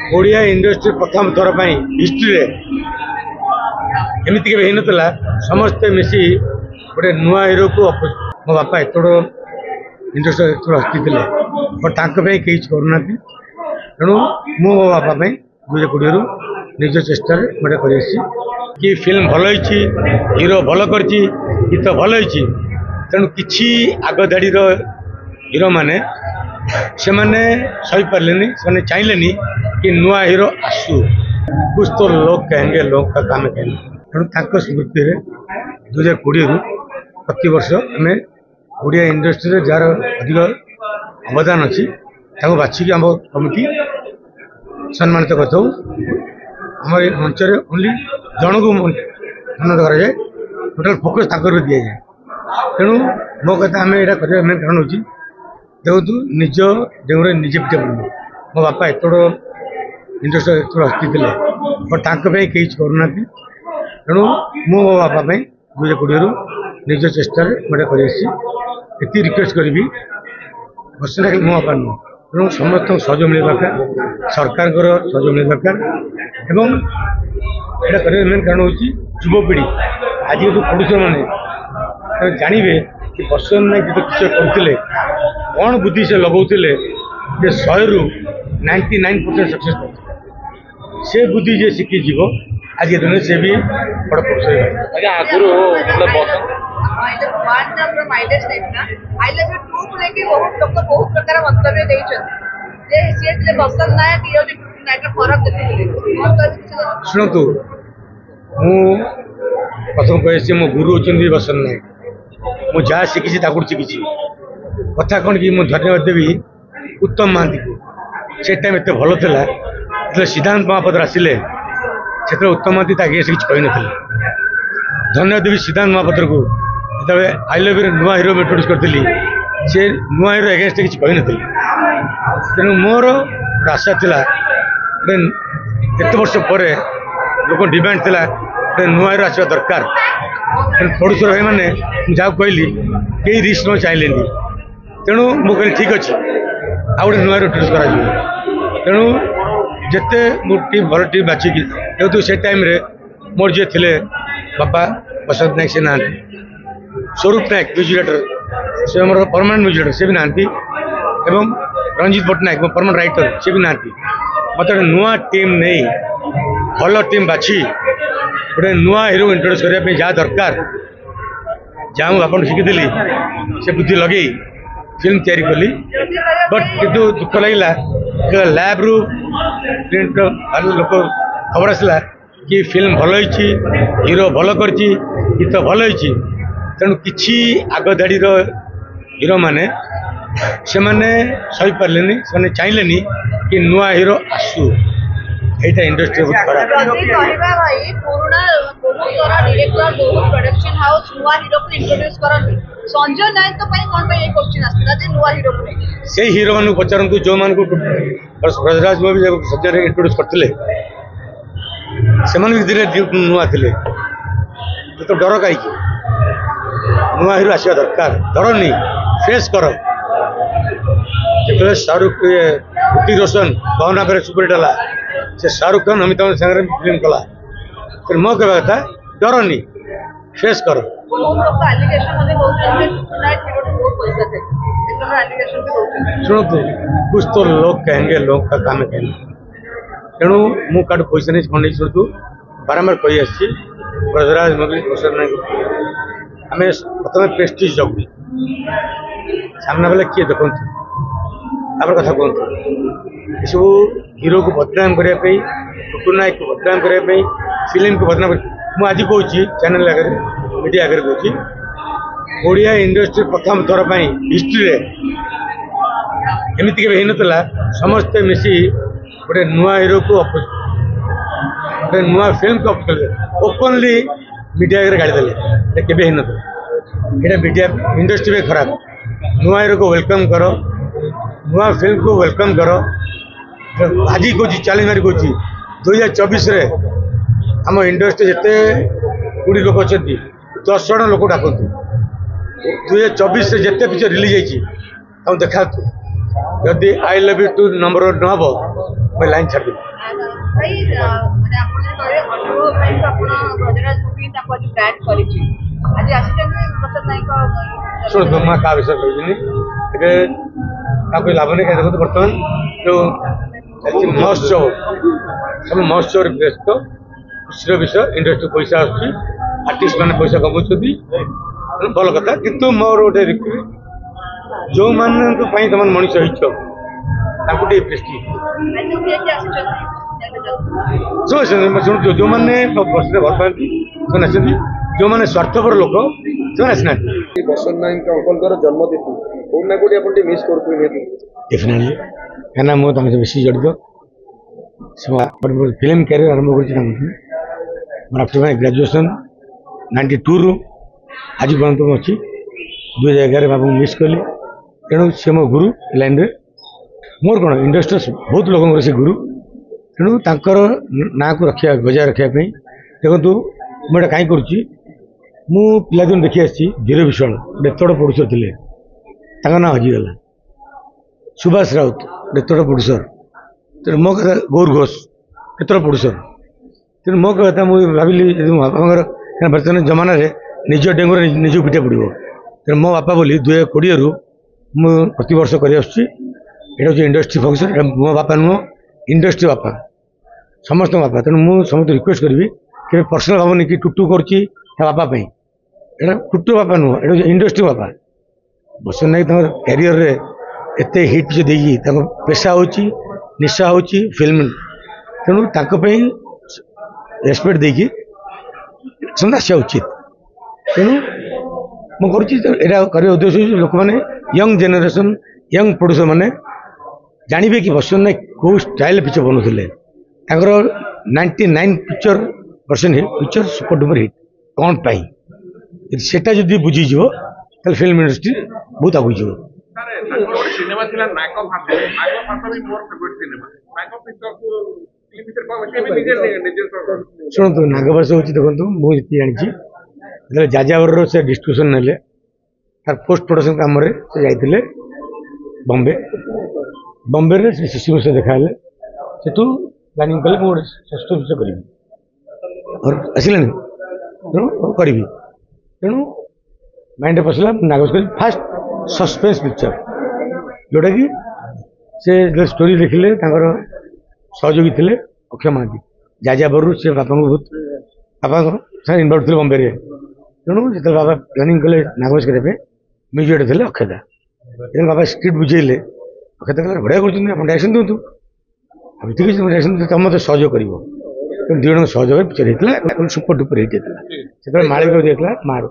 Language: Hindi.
ओडिया इंडस्ट्री प्रथम थर हिस्ट्री एमती के होता समस्ते मिसी गोटे नुआ हिरो को मो बापा एत इंडस्ट्री हस्ती बट कहीं करूना तेणु मो बापा दुई कोड़े निज चेष्टा गोटे कर फिल्म भल हीरो भल कर गीत भल तेणु कि आग धाड़ी हीरो मैंने से सही पारे से चाहिए कि नुआ हीरो आसू कुछ तो लोग कहेंगे लोग का काम कहेंगे तेणु स्मृति 2020 प्रति वर्ष आम ओडिया इंडस्ट्री जार अधिक अवदान अच्छी बाछिक आम कमिटी सम्मानित करम मंच ओनली जन को सम्मानित कराए टोटाल फोकस ताकर दि जाए तेणु मो कथा आम यहाँ कर मेन कारण हूँ देखो निज जो निजे पिटे पड़े मो बापा एत इंडस्ट्री हस्ती बट कहीं करूना तेणु मो बापा दुई कोड़े निज चेष्टा गोटे कर रिक्वेस्ट करी बसना मो बापा नुह तेणु समस्त सहयोग मिले दरकार सरकार सहयोग मिले दरकार एवं यहाँ कर मेन कारण हूँ युवपीढ़ी आज जो प्रोड्यूसर मैंने जानवे कि बसंत नायक जो किसी करते कौन बुद्धि से लगौले 100 रु 99% सक्सेस से बुद्धि जे शिखी जीव आज दिन से भी बड़ प्रोत्साहित आगुरी शुणु प्रथम कहे मो गुरु होती बसंत नायक मु जहाँ शिखी शिखी कथा कौन कि मुझे धन्यवाद देवी उत्तम महांती को से टाइम एत भल था सिद्धांत महापात्र आसिले से उत्तम महांती अगेंस्ट किसी कही ना धन्यवाद देवी सिद्धांत महापात्र को जो आई लव यू नुआ हीरो इंट्रोड्यूस करी से नुआ हीरो अगेंस्ट किसी कही ना तेणु मोर गोटे आशा था एत वर्ष पर लोक डिमांड था गोटे नुआ हीरो आसवा दरकार प्रोड्यूसर भाई मैंने जहाँ कहली कई रिस्क न चाहिए तेणु मु कह ठीक अच्छे आ गए नुआ इंट्रोड्यूस कर तेणु जिते टीम भल टीम बाछिकी जेहतु से टाइम मोर जी थे बापा बसंत नायक से ना स्वरूप नायक म्यूजिक डायरेक्टर से मोर परमानेंट म्यूजिक डायरेक्टर से भी ना एवं रंजित पट्टनायक मो परमानेंट राइटर से भी ना मत नुआ टीम नहीं भल टीम बाछी गोटे नुआ हीरो इंट्रोड्यूस करने जहाँ दरकार जहाँ मुझे बापा शिखी से बुद्धि लगे फिल्म तैयारी कली बट किंतु दुख लगे लैब रु प्रिंट लोक खबर आसला कि फिल्म भल हीरो भल कर गीत भल तेणु कि आग धाड़ी हीरो मैंने से सही पारे से चाहिए कि नुआ हीरो आसू एटा इंडस्ट्री बहुत से हीरो मान पचारतु जो मान ब्रजराज भी सज्जन इंट्रोड्यूस करते से धीरे नुआ थे तो डर कहीं नुआ हीरो आसवा दरकार डर नहीं फेस कर जो शाहरुख ऋतिक रोशन कौना पर सुपर हिट है से शाहरुख खान अमिताभ सागर फिल्म कला फिर मो कह कथा डर नहीं फेस कर शुणु कुछ तो लोग कहेंगे लोग का काम कहेंगे तेणु मु काट पैसा नहीं खंडे शुणु बारंबार कही आसी ब्रजराज मोदी रोशन नायक आम प्रथम प्रेस्टिज जगू सामना बेले किए देखु तापर कथा कहतु सब हीरो को बदनाम करने टुटू नायक को बदनाम करने फिल्म को बदनाम मुझे आज कहूँ चैनल आगे मीडिया आगे कहूँ ओडिया इंडस्ट्री प्रथम थर हिस्ट्री एमती के होता समस्ते मिसी गोटे नुआ हीरो को गोटे नुआ फिल्म को ओपनली मीडिया आगे गाड़ी देले केवे होता मीडिया इंडस्ट्री में खराब नुआ हीरो को वेलकम करो नुआ फिल्म को वेलकम करो आज कह चैलेंज मारी कह 2024 आम इंडस्ट्री जिते 20 लोक अच्छा 10 जन लोक डाकतु 2024 से जिते पिक्चर रिलीज होती देखा जदि I love you two number 1 न हम मैं लाइन छाड़ भाई माने आपण जे कहले अनुभव ପାଇଁ ତ ଆପଣ ବ୍ରଜରାଜ ମୁଭି ତାକୁ ଆଜି ବ୍ରାଣ୍ଡ କରିଛି ଆଜି ଆସିଛନ୍ତି ପ୍ରସାଦ ନାୟକ ଶୁଣନ୍ତୁ ମୁଁ କାହା ବିଷୟ କହିବିନି ଏବେ କାହାକୁ ଲାଭ ନାହିଁ କାହିଁ ଦେଖନ୍ତୁ ବର୍ତ୍ତମାନ ଯେଉଁ ଚାଲିଛି ମହୋତ୍ସବ ସବୁ ମହୋତ୍ସବରେ ବ୍ୟସ୍ତ ଖୁସିର ବିଷୟ ଇଣ୍ଡଷ୍ଟ୍ରି ପଇସା ଆସୁଛି ଆର୍ଟିଷ୍ଟ ମାନେ ପଇସା କମାଉଛନ୍ତି ଭଲ କଥା କିନ୍ତୁ ମୋର ଗୋଟେ ରିକ୍ୱେଷ୍ଟ ଯେଉଁମାନଙ୍କ ପାଇଁ ତମେ ମଣିଷ ହେଇଛ ତାଙ୍କୁ ଟିକେ ପ୍ରେଷ୍ଟିଜ୍ ଶୁଣନ୍ତୁ ଯେଉଁମାନେ ବର୍ଷରେ ଭଲ ପାଆନ୍ତି ସେମାନେ ଆସନ୍ତି ଯେଉଁମାନେ ସ୍ୱାର୍ଥପର ଲୋକ ସେମାନେ ଆସିନାହାନ୍ତି ବସନ୍ତ ନାୟକଙ୍କ ଅଙ୍କଲଙ୍କର ଜନ୍ମତିଥି କୋଉଠି ନା କୋଉଠି ଆପଣ ଟିକେ ମିସ୍ କରୁଥିବେ ନିହାତି ଡେଫିନେଟଲି କାହିଁକିନା ମୁଁ ତାଙ୍କ ସହ ବେଶୀ ଜଡ଼ିତ ଫିଲ୍ମ କ୍ୟାରିୟର ଆରମ୍ଭ କରିଛି ତାଙ୍କ ମୋର ଆଫ୍ଟର ମାଇ ଗ୍ରାଜୁଏସନ୍ 92ରୁ ଆଜି ପର୍ଯ୍ୟନ୍ତ ମୁଁ ଅଛି 2011 ବାବୁଙ୍କୁ ମିସ୍ କଲି ତେଣୁ ସେ ମୋ ଗୁରୁ ଲାଇନ୍ରେ ମୋର କ'ଣ ଇଣ୍ଡଷ୍ଟ୍ରି ବହୁତ ଲୋକଙ୍କର ସେ ଗୁରୁ ତେଣୁ ତାଙ୍କର ନାଁକୁ ରଖିବା ବଜାୟ ରଖିବା ପାଇଁ ଦେଖନ୍ତୁ ମୁଁ ଏଇଟା କାହିଁ କରୁଛି ମୁଁ ପିଲାଦିନୁ ଦେଖି ଆସିଛି ଧୀର ବିଶ୍ୱାଳ ଗୋଟେ ଏତେ ବଡ଼ ପ୍ରଡ୍ୟୁସର ଥିଲେ ତାଙ୍କ ନାଁ ହଜିଗଲା ସୁଭାଷ ରାଉତ ଏତେ ବଡ଼ ପ୍ରଡ୍ୟୁସର ତେଣୁ ମୋ କଥା ଗୌର ଘୋଷ ଏତେ ବଡ଼ ପ୍ରଡ୍ୟୁସର ତେଣୁ ମୋ କଥା ମୁଁ ଭାବିଲି ମୋ ବାପାଙ୍କର ବର୍ତ୍ତମାନ ଜମାନାରେ ନିଜ ଡେଙ୍ଗୁରେ ନିଜକୁ ପିଠା ପଡ଼ିବ ତେଣୁ ମୋ ବାପା ବୋଲି 2020ରୁ ମୁଁ ପ୍ରତିବର୍ଷ କରି ଆସୁଛି এটা হচ্ছে ইন্ডস্ট্রি ফংশন এটা ମୋ ବାପା ନୁହଁ ଇଣ୍ଡଷ୍ଟ୍ରି ବାପା ସମସ୍ତଙ୍କ ବାପା ତେଣୁ ମୁଁ ସମସ୍ତେ ରିକ୍ୱେଷ୍ଟ କରିବି କେବେ ପର୍ସନାଲ ଭାବନି କି ଟୁଟୁ କରୁଛି ତା ବାପା ପାଇଁ ଏଇଟା ଟୁଟୁ ବାପା ନୁହଁ ଏଇଟା ହେଉଛି ଇଣ୍ଡଷ୍ଟ୍ରି ବାପା ବସନ୍ତ ନାୟକ ତାଙ୍କର କ୍ୟାରିୟରରେ ଏତେ ହିଟ୍ ପିଛେ ଦେଇକି ତାଙ୍କ ପେଶା ହେଉଛି ନିଶା ହେଉଛି ଫିଲ୍ମ ତେଣୁ ତାଙ୍କ ପାଇଁ ରେସପେକ୍ଟ ଦେଇକି ସେମାନେ ଆସିବା ଉଚିତ ତେଣୁ ମୁଁ କରୁଛି ଏଇଟା କରିବା ଉଦ୍ଦେଶ୍ୟ ହେଉଛି ଲୋକମାନେ ୟଙ୍ଗ ଜେନେରେସନ୍ ୟଙ୍ଗ ପ୍ରଡ୍ୟୁସର ମାନେ ଜାଣିବେ କି ବସନ୍ତ ନାୟକ କେଉଁ ଷ୍ଟାଇଲ୍ ପିକ୍ଚର ବନଉଥିଲେ ତାଙ୍କର 99% ପିକ୍ଚର ସୁପର ଡୁପର ହିଟ୍ କ'ଣ ପାଇଁ ସେଟା ଯଦି ବୁଝିଯିବ ତାହେଲେ ଫିଲ୍ମ ଇଣ୍ଡଷ୍ଟ୍ରି ବହୁତ ଆଗକୁ ଯିବ ସିନେମା ଥିଲା ନାଗ ଭାତ ବି ମୋର ଫେଭରିଟ୍ ସିନେମା ନାଗ ପିକ୍ଚରକୁ ଶୁଣନ୍ତୁ ନାଗଭାଷ ହେଉଛି ଦେଖନ୍ତୁ ମୁଁ ଯେତିକି ଜାଣିଛି ଯେତେବେଳେ ଯାଯାବରର ସେ ଡିଷ୍ଟ୍ରିବ୍ୟୁସନ୍ ନେଲେ ତାର ପୋଷ୍ଟ ପ୍ରଡକ୍ସନ୍ କାମରେ ସେ ଯାଇଥିଲେ ବମ୍ବେରେ ସେ ଶିଶୁ ସହ ଦେଖା ହେଲେ ସେଠୁ ପ୍ଲାନିଂ କଲେ ମୁଁ ଗୋଟେ ଷଷ୍ଠ ବିଷୟ କରିବି ଆସିଲେଣି ତେଣୁ କରିବି ତେଣୁ ମାଇଣ୍ଡରେ ପଶିଲା ନାଗଭାଷ କରିବି ଫାଷ୍ଟ ସସ୍ପେନ୍ସ ପିକ୍ଚର ଯେଉଁଟାକି ସେ ଯେତେବେଳେ ଷ୍ଟୋରି ଦେଖିଲେ ତାଙ୍କର ସହଯୋଗୀ ଥିଲେ ଅକ୍ଷୟ ମହାନ୍ତି ଯାଯାବରରୁ ସେ ବାପାଙ୍କୁ ବହୁତ ବାପାଙ୍କ ସାଙ୍ଗେ ଇନଭଲ୍ଭ ଥିଲେ ବମ୍ବେରେ ତେଣୁ ଯେତେବେଳେ ବାବା ପ୍ଲାନିଂ କଲେ ନାଗଭାଷ କରିବା ପାଇଁ ମ୍ୟୁଜିୟମ୍ରେ ଥିଲେ ଅକ୍ଷତା ତେଣୁ ବାବା ସ୍କ୍ରିପ୍ଟ ବୁଝେଇଲେ ଅକ୍ଷତା କହିଲେ ବଢ଼ିଆ କରୁଛନ୍ତି ଆପଣ ଡାଇରେକ୍ସନ୍ ଦିଅନ୍ତୁ ଆଉ ଠିକ୍ ଅଛି ଡାଇରେକ୍ସନ୍ ତମେ ମୋତେ ସହଯୋଗ କରିବ ତେଣୁ ଦୁଇ ଜଣଙ୍କ ସହଯୋଗରେ ପିକ୍ଚର ହେଇଥିଲା ସୁପର ଡୁପର ହିଟ୍ ହେଇଥିଲା ସେତେବେଳେ ମାଳିକ ଦେଇଥିଲା ମାରୁ